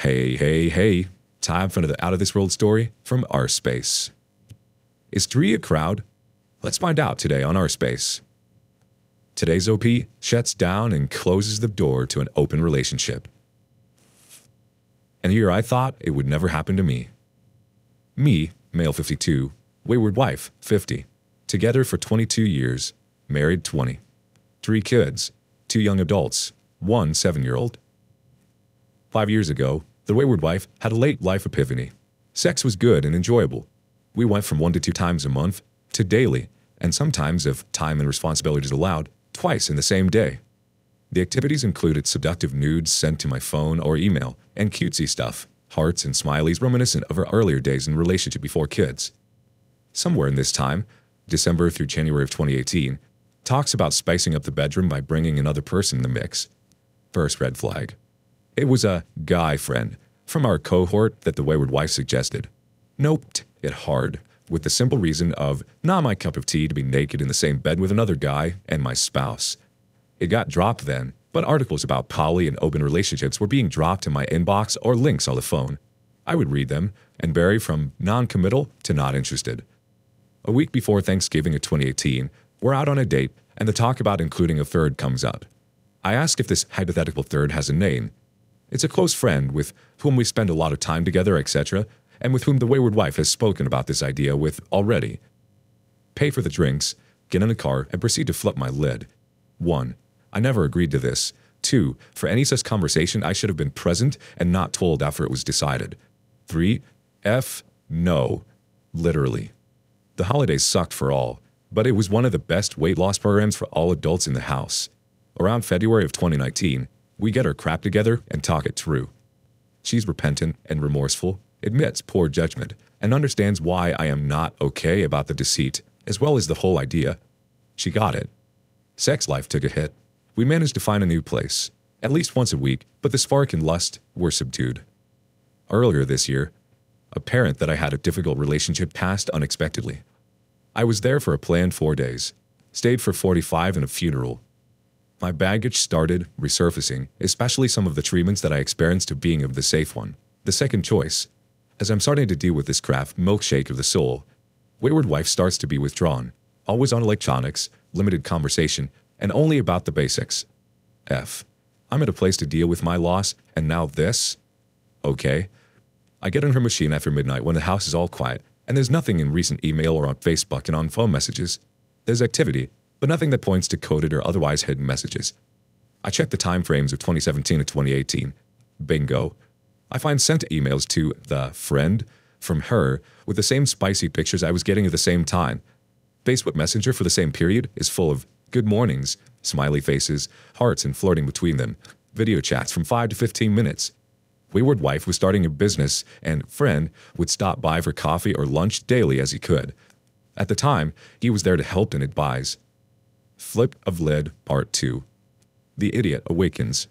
Hey, hey, hey. Time for another out of this world story from our space. Is 3 a crowd? Let's find out today on our space. Today's OP shuts down and closes the door to an open relationship. And here I thought it would never happen to me. Me, male 52, wayward wife 50, together for 22 years, married 20, 3 kids, 2 young adults, 1 7-year-old. 5 years ago, the wayward wife had a late life epiphany. Sex was good and enjoyable. We went from 1 to 2 times a month to daily, and sometimes, if time and responsibilities allowed, twice in the same day. The activities included seductive nudes sent to my phone or email, and cutesy stuff, hearts and smileys reminiscent of our earlier days in relationship before kids. Somewhere in this time, December through January of 2018, talks about spicing up the bedroom by bringing another person in the mix. First red flag. It was a guy friend from our cohort that the wayward wife suggested. Noped it hard, with the simple reason of not my cup of tea to be naked in the same bed with another guy and my spouse. It got dropped then, but articles about poly and open relationships were being dropped in my inbox or links on the phone. I would read them and vary from non-committal to not interested. A week before Thanksgiving of 2018, we're out on a date and the talk about including a third comes up. I ask if this hypothetical third has a name. It's a close friend with whom we spend a lot of time together, etc., and with whom the wayward wife has spoken about this idea with already. Pay for the drinks, get in a car, and proceed to flip my lid. 1. I never agreed to this. 2. For any such conversation, I should have been present and not told after it was decided. 3. No. Literally. The holidays sucked for all, but it was one of the best weight loss programs for all adults in the house. Around February of 2019, we get our crap together and talk it through. She's repentant and remorseful, admits poor judgment, and understands why I am not okay about the deceit, as well as the whole idea. She got it. Sex life took a hit. We managed to find a new place, at least once a week, but the spark and lust were subdued. Earlier this year, a parent that I had a difficult relationship passed unexpectedly. I was there for a planned 4 days, stayed for 45 and a funeral. My baggage started resurfacing, especially some of the treatments that I experienced to being of the safe one, the second choice. As I'm starting to deal with this craft milkshake of the soul, wayward wife starts to be withdrawn, always on electronics, limited conversation, and only about the basics. I'm at a place to deal with my loss, and now this? Okay. I get on her machine after midnight when the house is all quiet, and there's nothing in recent email or on Facebook and on phone messages. There's activity, but nothing that points to coded or otherwise hidden messages. I check the time frames of 2017 to 2018. Bingo. I find sent emails to the friend from her with the same spicy pictures I was getting at the same time. Facebook Messenger for the same period is full of good mornings, smiley faces, hearts and flirting between them, video chats from 5 to 15 minutes. Wayward wife was starting a business and friend would stop by for coffee or lunch daily as he could. At the time, he was there to help and advise. Flip of lid, part 2. The idiot awakens.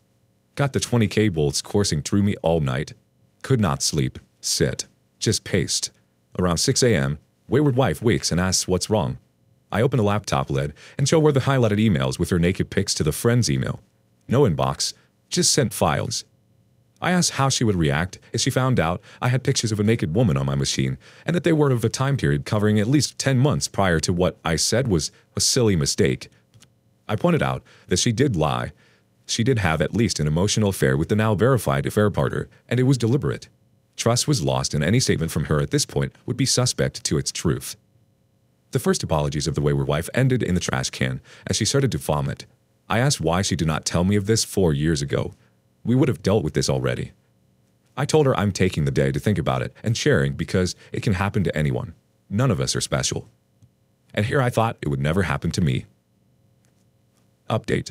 Got the 20K volts coursing through me all night. Could not sleep, sit, just paced. Around 6 a.m., wayward wife wakes and asks what's wrong. I open the laptop lid and show her the highlighted emails with her naked pics to the friend's email. No inbox, just sent files. I asked how she would react as she found out I had pictures of a naked woman on my machine and that they were of a time period covering at least 10 months prior to what I said was a silly mistake. I pointed out that she did lie. She did have at least an emotional affair with the now verified affair partner, and it was deliberate. Trust was lost, and any statement from her at this point would be suspect to its truth. The first apologies of the wayward wife ended in the trash can as she started to vomit. I asked why she did not tell me of this 4 years ago. We would have dealt with this already. I told her I'm taking the day to think about it and sharing because it can happen to anyone. None of us are special. And here I thought it would never happen to me. Update.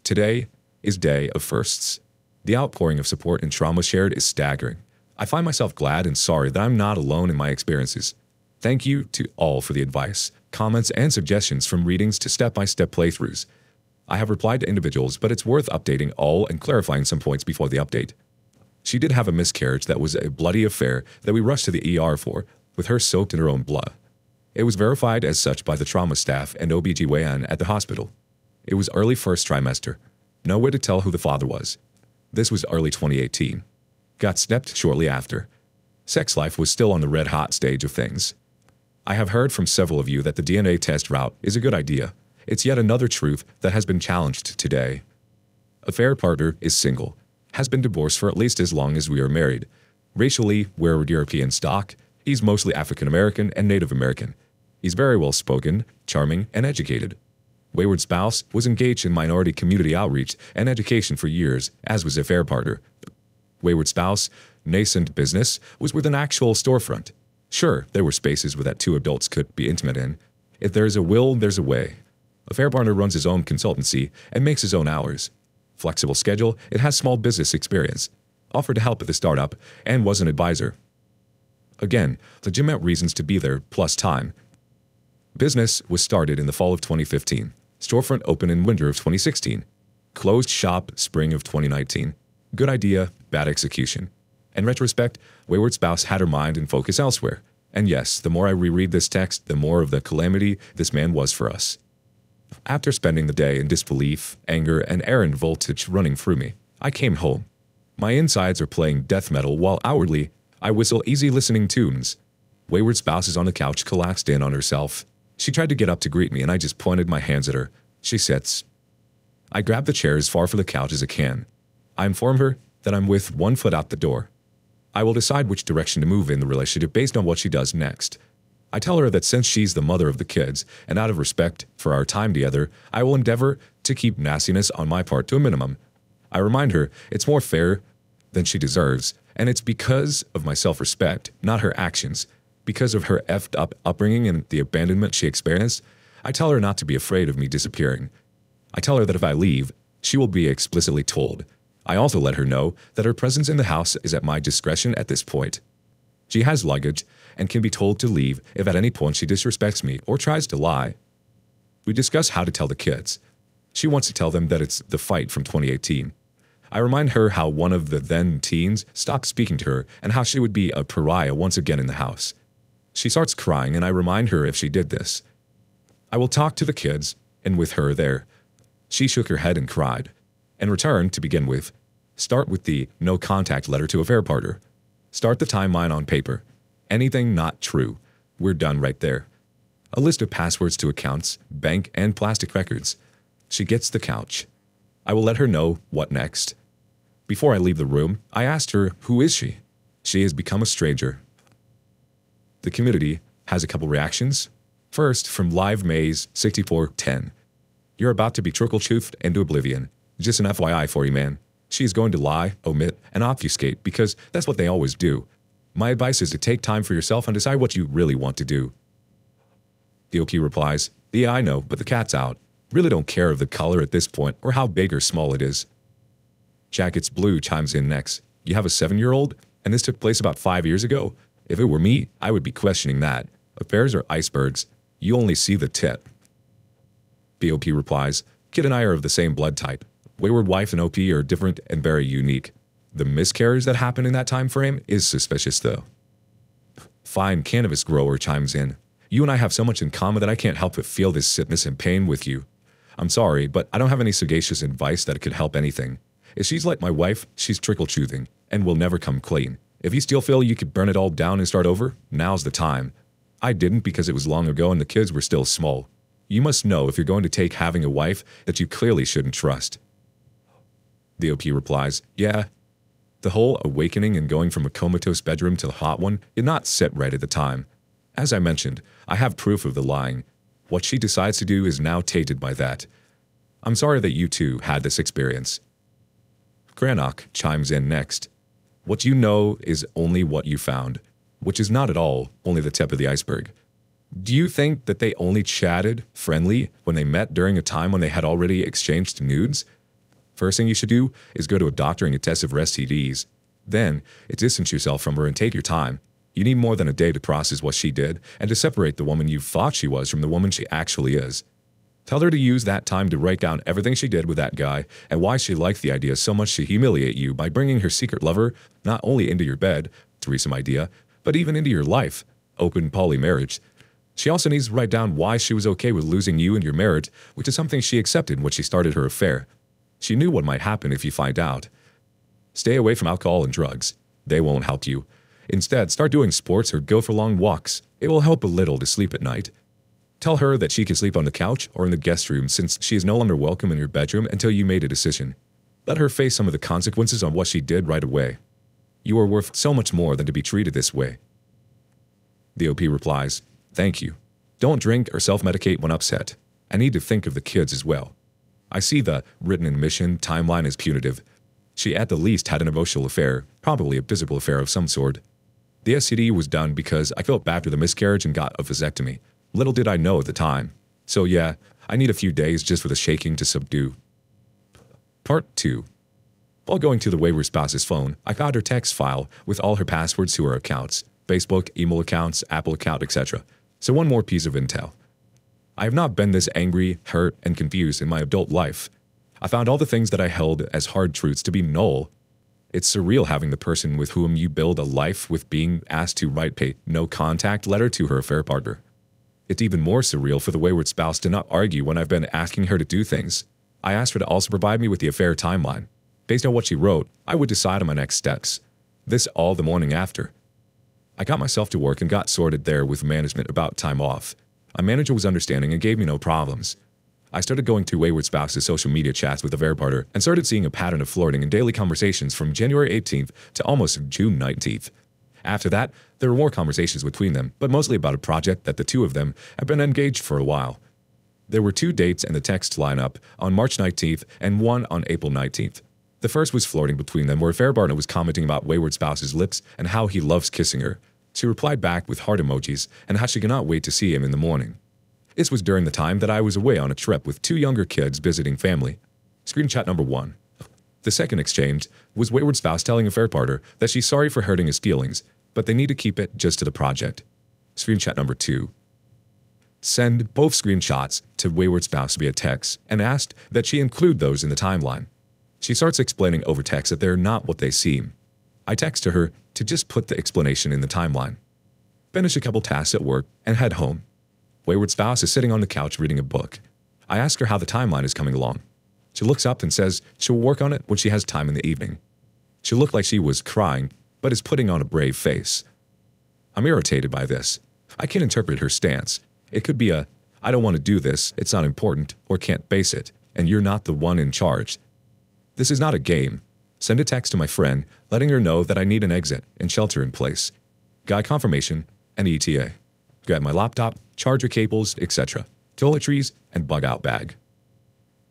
Today is day of firsts. The outpouring of support and trauma shared is staggering. I find myself glad and sorry that I'm not alone in my experiences. Thank you to all for the advice, comments, and suggestions from readings to step-by-step playthroughs. I have replied to individuals, but it's worth updating all and clarifying some points before the update. She did have a miscarriage that was a bloody affair that we rushed to the ER for, with her soaked in her own blood. It was verified as such by the trauma staff and OBGYN at the hospital. It was early first trimester. No way to tell who the father was. This was early 2018. got snapped shortly after. Sex life was still on the red-hot stage of things. I have heard from several of you that the DNA test route is a good idea. It's yet another truth that has been challenged today. Affair partner is single, has been divorced for at least as long as we are married. Racially, we're European stock. He's mostly African American and Native American. He's very well spoken, charming, and educated. Wayward spouse was engaged in minority community outreach and education for years, as was affair partner. Wayward spouse, nascent business, was with an actual storefront. Sure, there were spaces where that two adults could be intimate in. If there is a will, there's a way. Affair partner runs his own consultancy and makes his own hours. Flexible schedule, it has small business experience. Offered to help at the startup and was an advisor. Again, legitimate reasons to be there plus time. Business was started in the fall of 2015. Storefront opened in winter of 2016. Closed shop spring of 2019. Good idea, bad execution. In retrospect, Wayward spouse had her mind and focus elsewhere. And yes, the more I reread this text, the more of the calamity this man was for us. After spending the day in disbelief, anger, and errand voltage running through me, I came home. My insides are playing death metal while outwardly, I whistle easy listening tunes. Wayward spouse is on the couch collapsed in on herself. She tried to get up to greet me and I just pointed my hands at her. She sits. I grab the chair as far from the couch as I can. I inform her that I'm with one foot out the door. I will decide which direction to move in the relationship based on what she does next. I tell her that since she's the mother of the kids, and out of respect for our time together, I will endeavor to keep nastiness on my part to a minimum. I remind her it's more fair than she deserves, and it's because of my self-respect, not her actions. Because of her effed up upbringing and the abandonment she experienced, I tell her not to be afraid of me disappearing. I tell her that if I leave, she will be explicitly told. I also let her know that her presence in the house is at my discretion at this point. She has luggage and can be told to leave if at any point she disrespects me or tries to lie. We discuss how to tell the kids. She wants to tell them that it's the fight from 2018. I remind her how one of the then teens stopped speaking to her and how she would be a pariah once again in the house. She starts crying and I remind her if she did this. I will talk to the kids and with her there. She shook her head and cried. In return, to begin with, start with the no contact letter to affair partner. Start the timeline on paper. Anything not true. We're done right there. A list of passwords to accounts, bank, and plastic records. She gets the couch. I will let her know what next. Before I leave the room, I asked her, who is she? She has become a stranger. The community has a couple reactions. First, from Live Maze 6410. You're about to be trickle-choofed into oblivion. Just an FYI for you, man. She is going to lie, omit, and obfuscate because that's what they always do. My advice is to take time for yourself and decide what you really want to do. DOP replies, yeah, I know, but the cat's out. Really don't care of the color at this point or how big or small it is. Jackets Blue chimes in next. You have a 7-year-old? And this took place about 5 years ago? If it were me, I would be questioning that. Affairs are icebergs. You only see the tip. BOP replies, Kid and I are of the same blood type. Wayward wife and OP are different and very unique. The miscarriage that happened in that time frame is suspicious though. Fine cannabis grower chimes in. You and I have so much in common that I can't help but feel this sickness and pain with you. I'm sorry, but I don't have any sagacious advice that could help anything. If she's like my wife, she's trickle-choothing and will never come clean. If you still feel you could burn it all down and start over, now's the time. I didn't because it was long ago and the kids were still small. You must know if you're going to take having a wife that you clearly shouldn't trust. The OP replies, yeah. The whole awakening and going from a comatose bedroom to the hot one did not sit right at the time. As I mentioned, I have proof of the lying. What she decides to do is now tainted by that. I'm sorry that you two had this experience. Granok chimes in next. What you know is only what you found, which is not at all only the tip of the iceberg. Do you think that they only chatted friendly when they met during a time when they had already exchanged nudes? First thing you should do is go to a doctor and get tested for STDs. Then, distance yourself from her and take your time. You need more than a day to process what she did and to separate the woman you thought she was from the woman she actually is. Tell her to use that time to write down everything she did with that guy and why she liked the idea so much to humiliate you by bringing her secret lover not only into your bed, threesome idea, but even into your life, open poly marriage. She also needs to write down why she was okay with losing you and your marriage, which is something she accepted when she started her affair. She knew what might happen if you find out. Stay away from alcohol and drugs. They won't help you. Instead, start doing sports or go for long walks. It will help a little to sleep at night. Tell her that she can sleep on the couch or in the guest room since she is no longer welcome in your bedroom until you made a decision. Let her face some of the consequences on what she did right away. You are worth so much more than to be treated this way. The OP replies, "Thank you. Don't drink or self-medicate when upset. I need to think of the kids as well. I see the written admission timeline as punitive. She at the least had an emotional affair, probably a physical affair of some sort. The STD was done because I felt bad for the miscarriage and got a vasectomy. Little did I know at the time. So yeah, I need a few days just for the shaking to subdue." Part 2. While going to the wayward spouse's phone, I found her text file with all her passwords to her accounts, Facebook, email accounts, Apple account, etc. So one more piece of intel. I have not been this angry, hurt, and confused in my adult life. I found all the things that I held as hard truths to be null. It's surreal having the person with whom you build a life with being asked to write a no-contact letter to her affair partner. It's even more surreal for the wayward spouse to not argue when I've been asking her to do things. I asked her to also provide me with the affair timeline. Based on what she wrote, I would decide on my next steps. This all the morning after. I got myself to work and got sorted there with management about time off. My manager was understanding and gave me no problems. I started going through wayward spouse's social media chats with the affair partner and started seeing a pattern of flirting and daily conversations from January 18th to almost June 19th. After that, there were more conversations between them, but mostly about a project that the two of them had been engaged for a while. There were 2 dates in the text lineup on March 19th and one on April 19th. The first was flirting between them where affair partner was commenting about wayward spouse's lips and how he loves kissing her. She replied back with heart emojis and how she cannot wait to see him in the morning. This was during the time that I was away on a trip with 2 younger kids visiting family. Screenshot number 1. The second exchange was wayward spouse telling affair partner that she's sorry for hurting his feelings, but they need to keep it just to the project. Screenshot number 2. Send both screenshots to wayward spouse via text and asked that she include those in the timeline. She starts explaining over text that they're not what they seem. I text to her to just put the explanation in the timeline. Finish a couple tasks at work and head home. Wayward spouse is sitting on the couch reading a book. I ask her how the timeline is coming along. She looks up and says she'll work on it when she has time in the evening. She looked like she was crying, but is putting on a brave face. I'm irritated by this. I can't interpret her stance. It could be I don't want to do this, it's not important, or can't base it, and you're not the one in charge. This is not a game. Send a text to my friend, letting her know that I need an exit and shelter in place. Guy confirmation and ETA. Grab my laptop, charger cables, etc. Toiletries, and bug out bag.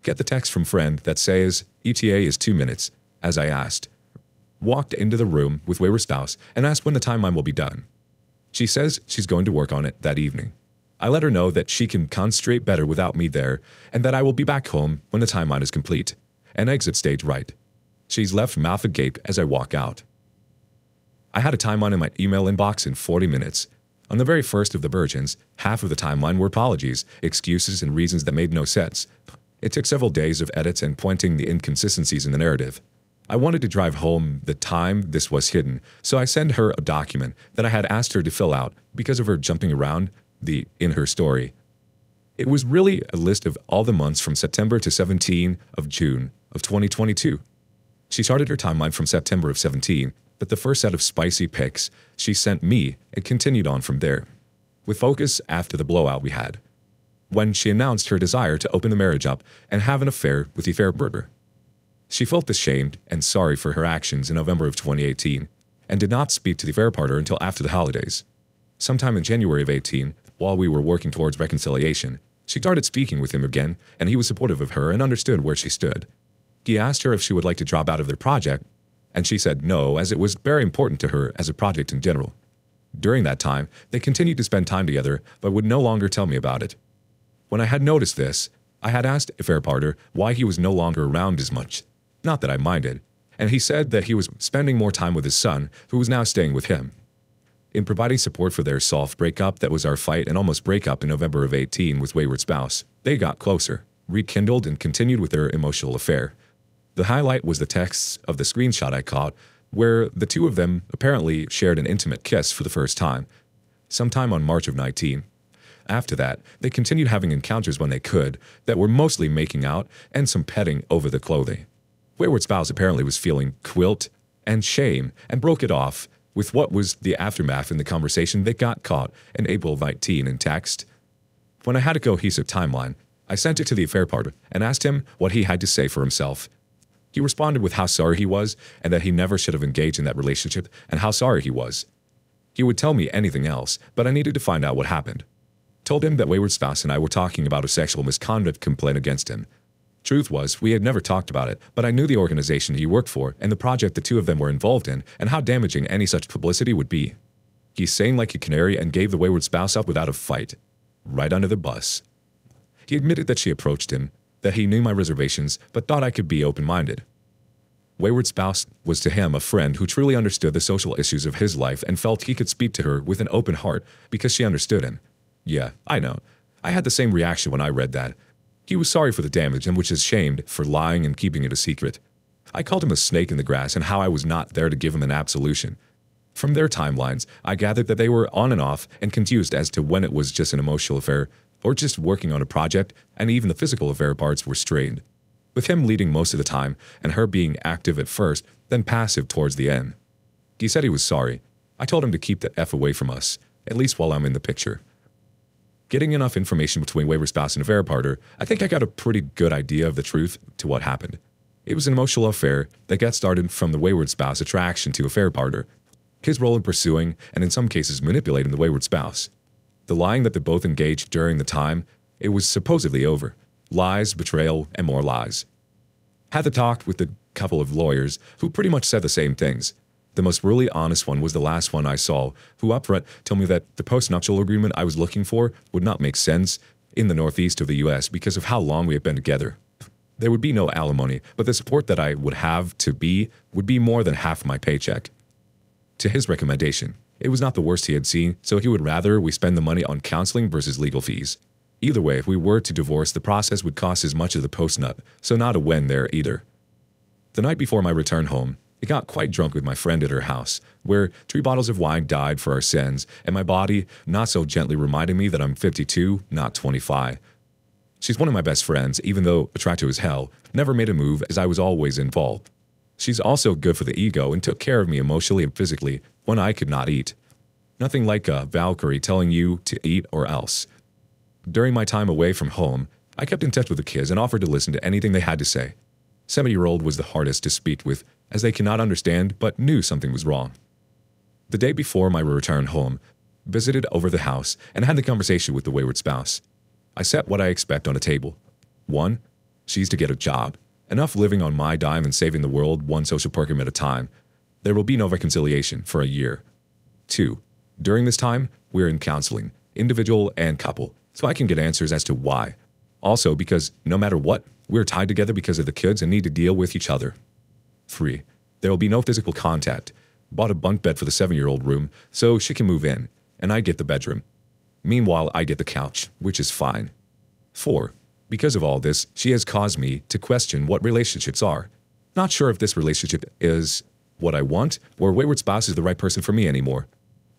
Get the text from friend that says ETA is 2 minutes, as I asked. Walked into the room with wayward spouse and asked when the timeline will be done. She says she's going to work on it that evening. I let her know that she can concentrate better without me there and that I will be back home when the timeline is complete. And exit stage right. She's left mouth agape as I walk out. I had a timeline in my email inbox in 40 minutes. On the very first of the versions, half of the timeline were apologies, excuses, and reasons that made no sense. It took several days of edits and pointing the inconsistencies in the narrative. I wanted to drive home the time this was hidden, so I sent her a document that I had asked her to fill out because of her jumping around in her story. It was really a list of all the months from September to 17 of June of 2022. She started her timeline from September of 17, but the first set of spicy pics she sent me and continued on from there, with focus after the blowout we had, when she announced her desire to open the marriage up and have an affair with the affair partner. She felt ashamed and sorry for her actions in November of 2018 and did not speak to the affair partner until after the holidays. Sometime in January of 18, while we were working towards reconciliation, she started speaking with him again, and he was supportive of her and understood where she stood. He asked her if she would like to drop out of their project, and she said no, as it was very important to her as a project in general. During that time, they continued to spend time together, but would no longer tell me about it. When I had noticed this, I had asked affair partner why he was no longer around as much. Not that I minded, and he said that he was spending more time with his son, who was now staying with him. In providing support for their soft breakup that was our fight and almost breakup in November of 18 with wayward spouse, they got closer, rekindled, and continued with their emotional affair. The highlight was the texts of the screenshot I caught, where the two of them apparently shared an intimate kiss for the first time, sometime on March of 19. After that, they continued having encounters when they could, that were mostly making out and some petting over the clothing. Wayward spouse apparently was feeling quilt and shame and broke it off with what was the aftermath in the conversation that got caught in April 19 in text. When I had a cohesive timeline, I sent it to the affair partner and asked him what he had to say for himself. He responded with how sorry he was and that he never should have engaged in that relationship and how sorry he was. He would tell me anything else, but I needed to find out what happened. Told him that Wayward Spouse and I were talking about a sexual misconduct complaint against him. Truth was, we had never talked about it, but I knew the organization he worked for and the project the two of them were involved in and how damaging any such publicity would be. He sang like a canary and gave the Wayward Spouse up without a fight. Right under the bus. He admitted that she approached him, that he knew my reservations, but thought I could be open-minded. Wayward Spouse was to him a friend who truly understood the social issues of his life and felt he could speak to her with an open heart because she understood him. Yeah, I know. I had the same reaction when I read that. He was sorry for the damage and was ashamed for lying and keeping it a secret. I called him a snake in the grass and how I was not there to give him an absolution. From their timelines, I gathered that they were on and off and confused as to when it was just an emotional affair or just working on a project, and even the physical affair parts were strained, with him leading most of the time and her being active at first, then passive towards the end. He said he was sorry. I told him to keep the F away from us, at least while I'm in the picture. Getting enough information between Wayward Spouse and affair partner, I think I got a pretty good idea of the truth to what happened. It was an emotional affair that got started from the Wayward Spouse attraction to affair partner, his role in pursuing and in some cases manipulating the Wayward Spouse. The lying that they both engaged during the time it was supposedly over. Lies, betrayal, and more lies. Had the talk with a couple of lawyers who pretty much said the same things. The most really honest one was the last one I saw, who upfront told me that the post-nuptial agreement I was looking for would not make sense in the northeast of the US because of how long we had been together. There would be no alimony, but the support that I would have to be would be more than half my paycheck. To his recommendation, it was not the worst he had seen, so he would rather we spend the money on counseling versus legal fees. Either way, if we were to divorce, the process would cost as much as the post-nut, so not a win there either. The night before my return home, I got quite drunk with my friend at her house, where 3 bottles of wine died for our sins, and my body not so gently reminding me that I'm 52, not 25. She's one of my best friends, even though attractive as hell, never made a move as I was always involved. She's also good for the ego and took care of me emotionally and physically when I could not eat. Nothing like a Valkyrie telling you to eat or else. During my time away from home, I kept in touch with the kids and offered to listen to anything they had to say. 7-year-old was the hardest to speak with, as they cannot understand but knew something was wrong. The day before my return home, visited over the house and had the conversation with the Wayward Spouse. I set what I expect on a table. 1. She's to get a job. Enough living on my dime and saving the world one social program at a time. There will be no reconciliation for a year. 2. During this time, we're in counseling, individual and couple, so I can get answers as to why. Also because no matter what, we're tied together because of the kids and need to deal with each other. 3. There will be no physical contact. Bought a bunk bed for the 7-year-old room so she can move in, and I get the bedroom. Meanwhile, I get the couch, which is fine. 4. Because of all this, she has caused me to question what relationships are. Not sure if this relationship is what I want or Wayward Spouse is the right person for me anymore.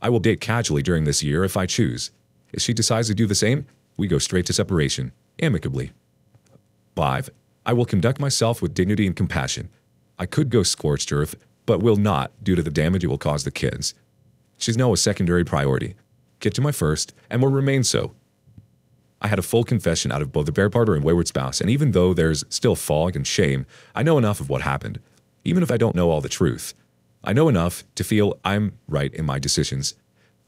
I will date casually during this year if I choose. If she decides to do the same, we go straight to separation, amicably. 5. I will conduct myself with dignity and compassion. I could go scorched earth, but will not due to the damage it will cause the kids. She's now a secondary priority. Get to my first, and will remain so. I had a full confession out of both the affair partner and Wayward Spouse, and even though there's still fog and shame, I know enough of what happened. Even if I don't know all the truth, I know enough to feel I'm right in my decisions.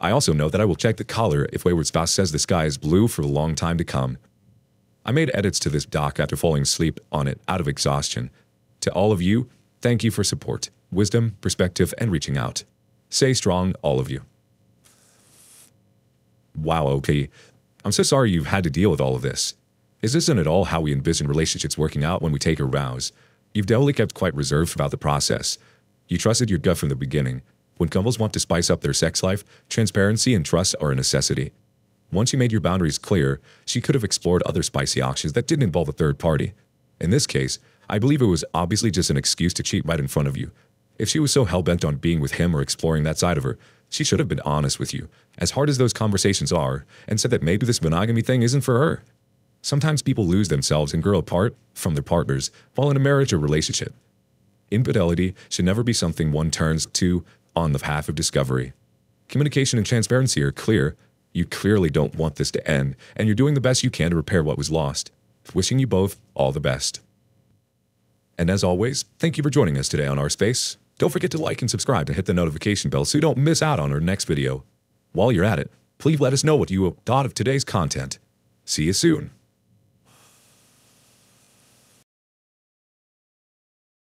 I also know that I will check the collar if Wayward Spouse says the sky is blue for a long time to come. I made edits to this doc after falling asleep on it out of exhaustion. To all of you, thank you for support, wisdom, perspective, and reaching out. Stay strong, all of you. Wow, OP. I'm so sorry you've had to deal with all of this. This isn't at all how we envision relationships working out when we take our vows. You've definitely kept quite reserved about the process. You trusted your gut from the beginning. When couples want to spice up their sex life, transparency and trust are a necessity. Once you made your boundaries clear, she could have explored other spicy options that didn't involve a third party. In this case, I believe it was obviously just an excuse to cheat right in front of you. If she was so hell-bent on being with him or exploring that side of her, she should have been honest with you, as hard as those conversations are, and said that maybe this monogamy thing isn't for her. Sometimes people lose themselves and grow apart from their partners while in a marriage or relationship. Infidelity should never be something one turns to on the path of discovery. Communication and transparency are clear. You clearly don't want this to end, and you're doing the best you can to repair what was lost. Wishing you both all the best. And as always, thank you for joining us today on Our Space. Don't forget to like and subscribe and hit the notification bell so you don't miss out on our next video. While you're at it, please let us know what you thought of today's content. See you soon.